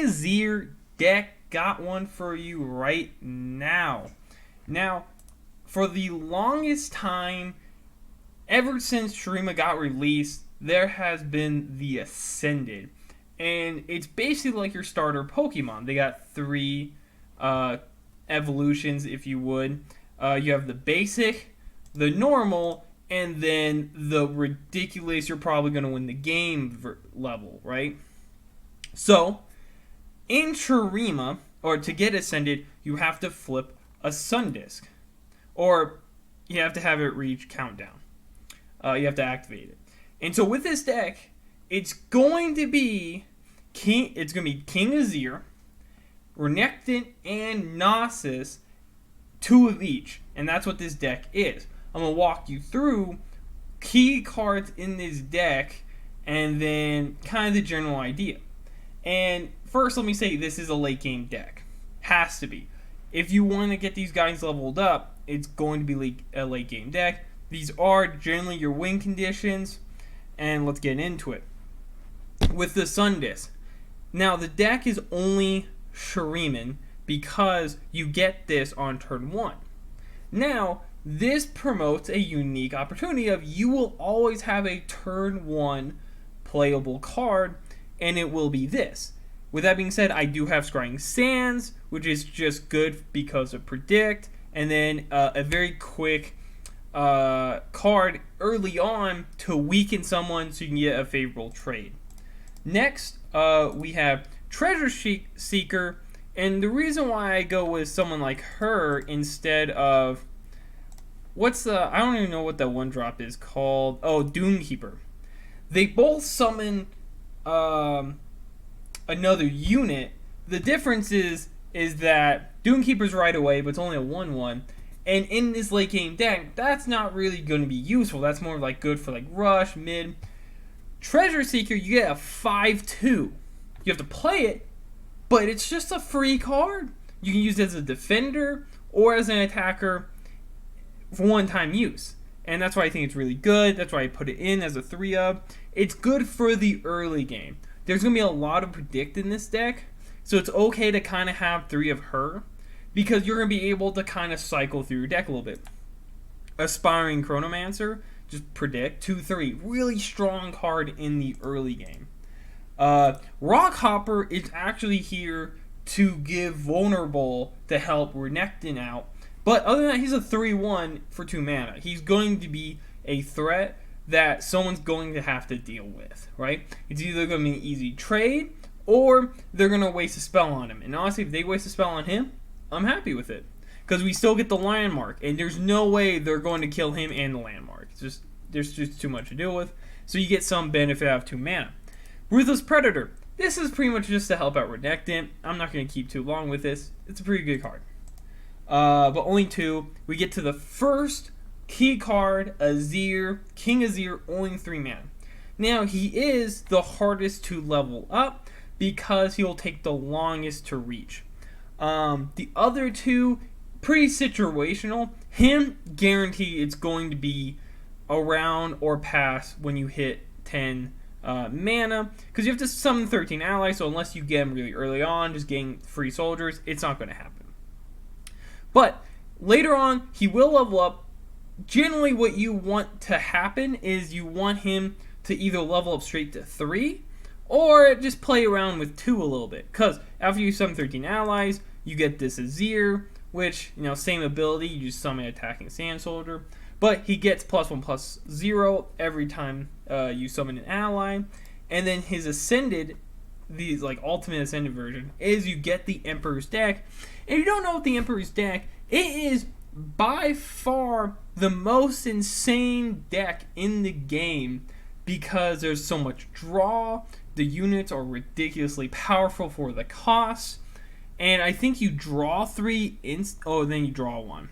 Azir deck. Got one for you right now. Now, for the longest time, ever since Shurima got released, there has been the Ascended. And it's basically like your starter Pokemon. They got three evolutions, if you would. You have the basic, the normal, and then the ridiculous, you're probably going to win the game level, right? So, in Shurima, or to get Ascended, you have to flip a Sun Disc. Or you have to have it reach countdown. You have to activate it. And so with this deck, it's going to be King Azir, Renekton, and Nasus, 2 of each. And that's what this deck is. I'm going to walk you through key cards in this deck and then kind of the general idea. And first, let me say this is a late game deck. Has to be. If you want to get these guys leveled up, it's going to be a late game deck. These are generally your win conditions. And let's get into it. With the Sun Disc. Now, the deck is only Shuriman because you get this on turn 1. Now, this promotes a unique opportunity of you will always have a turn 1 playable card, and it will be this. With that being said, I do have Scrying Sands, which is just good because of Predict, and then a very quick card early on to weaken someone so you can get a favorable trade. Next, we have Treasure Seeker, and the reason why I go with someone like her instead of I don't even know what that one drop is called. Oh, Doomkeeper. They both summon another unit. The difference is that Doomkeeper's right away, but it's only a 1/1. And in this late game deck, that's not really going to be useful. That's more like good for like rush, mid. Treasure Seeker, you get a 5/2. You have to play it, but it's just a free card. You can use it as a defender or as an attacker for one-time use. And that's why I think it's really good. That's why I put it in as a 3-of. It's good for the early game. There's going to be a lot of Predict in this deck, so it's okay to kind of have 3 of her because you're going to be able to kind of cycle through your deck a little bit. Aspiring Chronomancer, just Predict, 2/3. Really strong card in the early game. Rockhopper is actually here to give Vulnerable to help Renekton out. But other than that, he's a 3/1 for 2 mana. He's going to be a threat that someone's going to have to deal with, right? It's either going to be an easy trade or they're going to waste a spell on him. And honestly, if they waste a spell on him, I'm happy with it. Because we still get the landmark, and there's no way they're going to kill him and the landmark. There's just too much to deal with. So you get some benefit out of 2 mana. Ruthless Predator. This is pretty much just to help out Renekton. I'm not going to keep too long with this. It's a pretty good card. But only 2. We get to the first key card, Azir, King Azir, only 3 mana. Now, he is the hardest to level up because he will take the longest to reach. The other 2, pretty situational. Him, guarantee it's going to be around or past when you hit 10 mana, because you have to summon 13 allies, so unless you get them really early on, just getting free soldiers, it's not going to happen. But later on, he will level up. Generally, what you want to happen is you want him to either level up straight to 3 or just play around with 2 a little bit. Because after you summon 13 allies, you get this Azir, which, same ability, you just summon attacking Sand Soldier. But he gets +1/+0 every time you summon an ally. And then his Ascended, the ultimate Ascended version, is you get the Emperor's deck. If you don't know what the Emperor's deck, it is by far the most insane deck in the game because there's so much draw. The units are ridiculously powerful for the cost. And I think you draw 3 then you draw 1.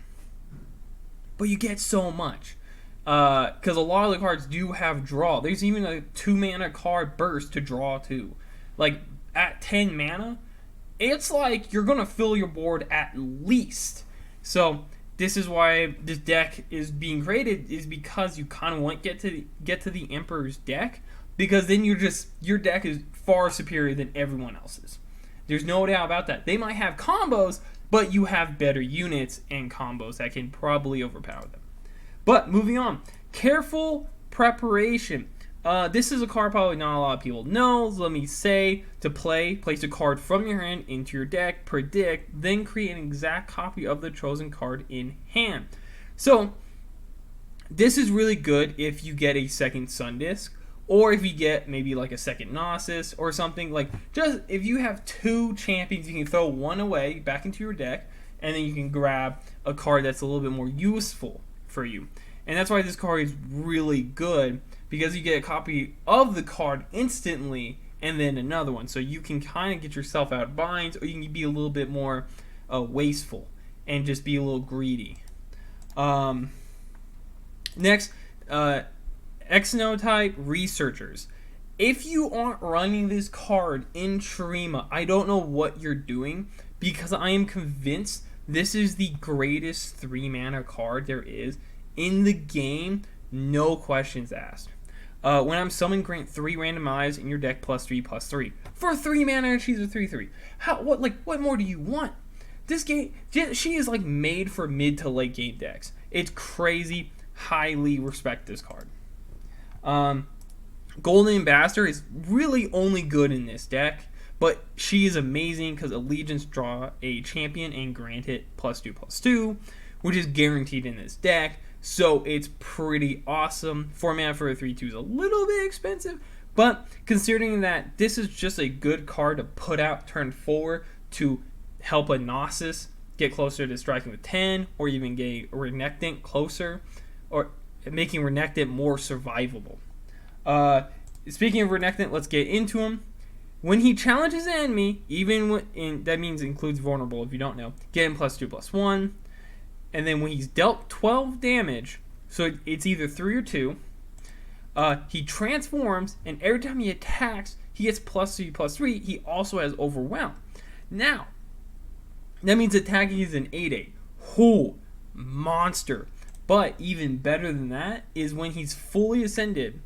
But you get so much. Because a lot of the cards do have draw. There's even a 2 mana card burst to draw 2. At 10 mana, it's like you're going to fill your board at least. So this is why this deck is being created, is because you kind of want to get to the Emperor's deck, because then your deck is far superior than everyone else's. There's no doubt about that. They might have combos, but you have better units and combos that can probably overpower them. But moving on, careful preparation. This is a card probably not a lot of people know. Let me say, to play, place a card from your hand into your deck, predict, then create an exact copy of the chosen card in hand. So, this is really good if you get a second Sun Disc, or if you get maybe like a second Gnosis or something. Like, just if you have 2 champions, you can throw one away back into your deck, and then you can grab a card that's a little bit more useful for you. And that's why this card is really good, because you get a copy of the card instantly and then another one. So you can kind of get yourself out of binds, or you can be a little bit more wasteful and just be a little greedy. Next, Exotype Researchers. If you aren't running this card in Shurima, I don't know what you're doing, because I am convinced this is the greatest 3-mana card there is in the game, no questions asked. When I'm summoning, grant 3 randomized in your deck +3/+3 for 3 mana and she's a 3/3. What more do you want? This game, she is like made for mid to late game decks. It's crazy. Highly respect this card. Golden Ambassador is really only good in this deck, but she is amazing because Allegiance draw a champion and grant it +2/+2, which is guaranteed in this deck. So it's pretty awesome. 4 mana for a 3/2 is a little bit expensive, but considering that this is just a good card to put out turn 4 to help a Gnosis get closer to striking with 10, or even get a Renekton closer, or making Renekton more survivable. Speaking of Renekton, let's get into him. When he challenges an enemy, that means includes vulnerable if you don't know, get him +2/+1. And then when he's dealt 12 damage, so it's either 3 or 2, he transforms, and every time he attacks, he gets +3/+3. He also has Overwhelm. Now, that means attacking is an 8/8. Monster. But even better than that is when he's fully ascended,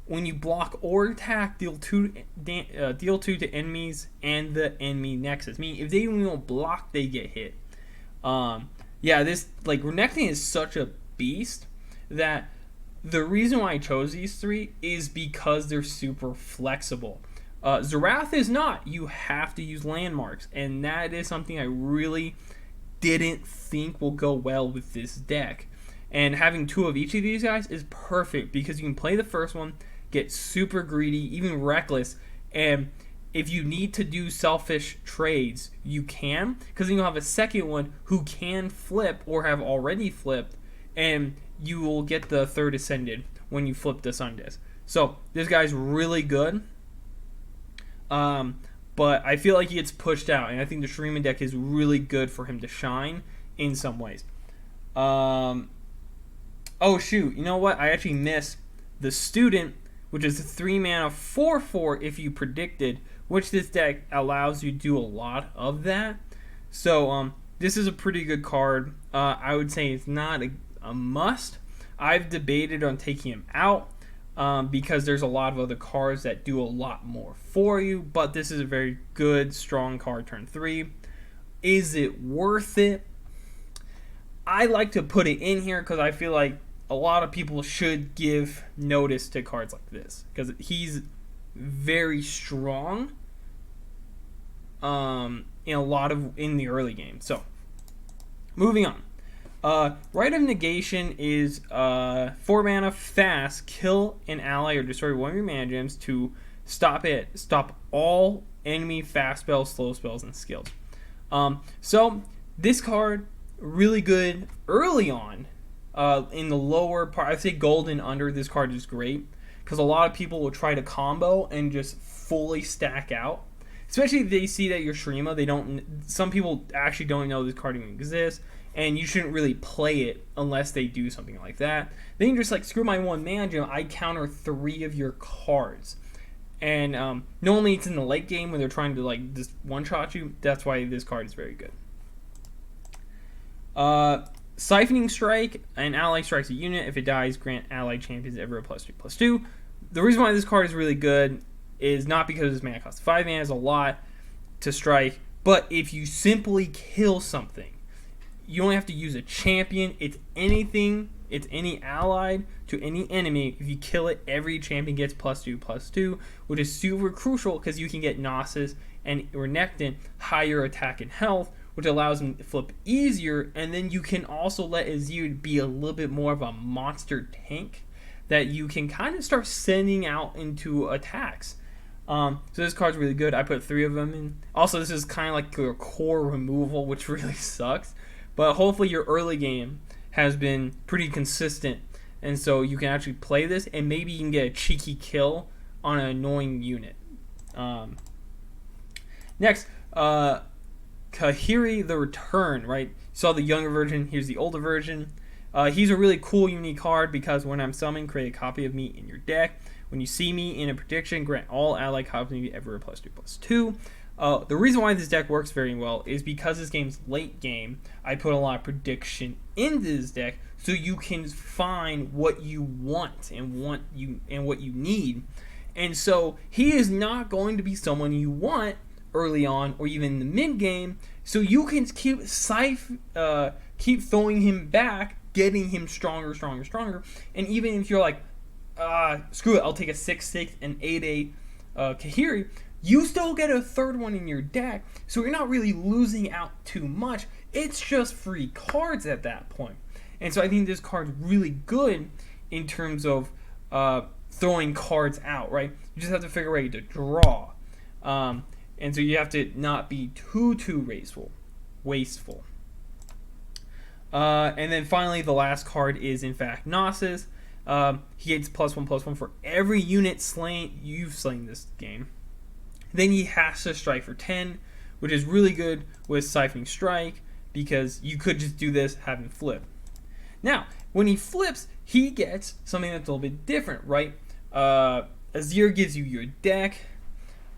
when you block or attack, deal 2 to enemies and the enemy nexus. Meaning, if they even don't block, they get hit. This Renekton is such a beast that the reason why I chose these 3 is because they're super flexible. Zerath is not. You have to use landmarks, and that is something I really didn't think will go well with this deck. And having 2 of each of these guys is perfect, because you can play the first one, get super greedy, even reckless, and if you need to do selfish trades, you can, because then you'll have a second one who can flip or have already flipped, and you will get the 3rd ascended when you flip the Sun Disc. So this guy's really good, but I feel like he gets pushed out, and I think the Shurima deck is really good for him to shine in some ways. Oh shoot, you know what? I actually missed the Student, which is a 3 mana 4/4 if you predicted, which this deck allows you to do a lot of that. So this is a pretty good card. I would say it's not a must. I've debated on taking him out because there's a lot of other cards that do a lot more for you, but this is a very good, strong card turn 3. Is it worth it? I like to put it in here because I feel like a lot of people should give notice to cards like this, because he's very strong in the early game. So moving on, Rite of Negation is 4 mana fast, kill an ally or destroy one of your mana gems to stop all enemy fast spells, slow spells, and skills. So this card really good early on. In the lower part, I'd say gold and under, this card is great, because a lot of people will try to combo and just fully stack out, especially if they see that you're Shurima. Some people actually don't know this card even exists, and you shouldn't really play it unless they do something like that. Then you're just screw my 1 mana gem, I counter 3 of your cards. And normally it's in the late game when they're trying to just one-shot you. That's why this card is very good. Siphoning Strike, an ally strikes a unit. If it dies, grant ally champions ever a +2/+2. The reason why this card is really good is not because its mana costs 5 mana, is a lot. to strike. But if you simply kill something, you don't have to use a champion. It's anything. It's any allied to any enemy. If you kill it, every champion gets +2/+2, which is super crucial because you can get Gnosis and Renekton higher attack and health, which allows him to flip easier. And then you can also let Azir be a little bit more of a monster tank that you can kind of start sending out into attacks. So this card's really good. I put 3 of them in. Also, this is kind of like your core removal, which really sucks. But hopefully your early game has been pretty consistent, and so you can actually play this, and maybe you can get a cheeky kill on an annoying unit. Next, Kahiri the Return, right? You saw the younger version, here's the older version. He's a really cool, unique card because when I'm summoning, create a copy of me in your deck. When you see me in a prediction, grant all allied copies of me ever +2/+2. The reason why this deck works very well is because this game's late game. I put a lot of prediction into this deck so you can find what you want and what you need. And so he is not going to be someone you want early on or even in the mid game. So you can keep throwing him back, getting him stronger. And even if you're like, screw it, I'll take a 6/6 and 8/8 Kahiri, you still get a third one in your deck, so you're not really losing out too much. It's just free cards at that point. And so I think this card's really good in terms of throwing cards out, right? You just have to figure a way to draw. And so you have to not be too wasteful. And then finally, the last card is, in fact, Gnosis. He gets +1/+1 for every unit you've slain this game. Then he has to strike for 10, which is really good with Siphoning Strike because you could just do this, have him flip. Now, when he flips, he gets something that's a little bit different, right? Azir gives you your deck.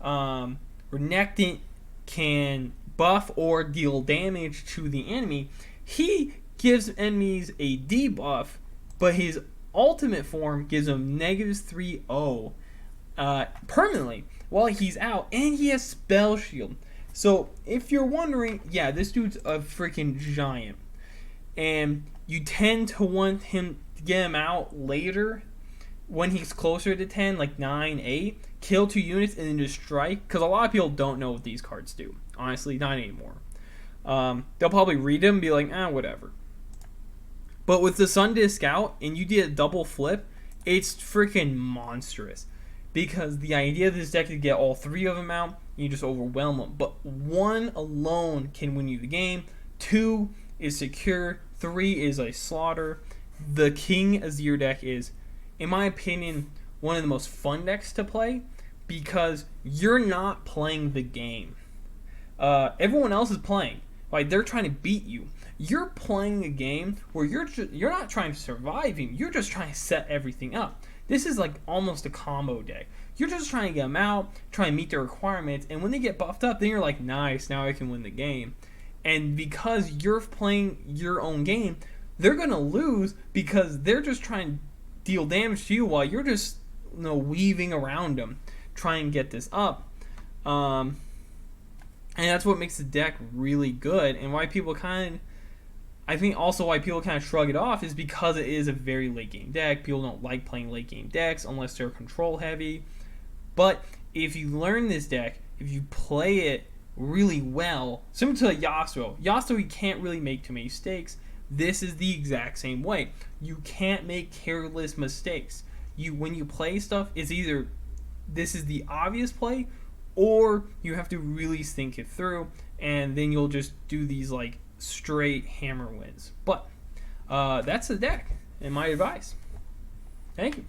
Renekton can buff or deal damage to the enemy. He gives enemies a debuff, but his ultimate form gives him -3/0 permanently while he's out, and he has Spell Shield. So if you're wondering, yeah, this dude's a freaking giant, and you tend to want him to get him out later when he's closer to 10, like 9, 8, kill 2 units and then just strike, because a lot of people don't know what these cards do. Honestly, not anymore. They'll probably read them and be like, whatever. But with the Sun Disc out and you did a double flip, it's freaking monstrous. Because the idea of this deck is to get all 3 of them out, and you just overwhelm them. But 1 alone can win you the game. 2 is secure. 3 is a slaughter. The King Azir deck is, in my opinion, one of the most fun decks to play because you're not playing the game. Everyone else is playing. Like, they're trying to beat you. You're playing a game where you're not trying to survive him. You're just trying to set everything up. This is like almost a combo deck. You're just trying to get them out, try and meet their requirements, and when they get buffed up, then you're like, nice, now I can win the game. And because you're playing your own game, they're going to lose because they're just trying to deal damage to you while you're just weaving around them, trying to get this up. And that's what makes the deck really good, and why people I think also why people kind of shrug it off is because it is a very late game deck. People don't like playing late game decks unless they're control heavy. But if you learn this deck, if you play it really well, similar to Yasuo, you can't really make too many mistakes. This is the exact same way. You can't make careless mistakes. When you play stuff, it's either this is the obvious play, or you have to really think it through, and then you'll just do these like straight hammer wins. But that's the deck and my advice. Thank you.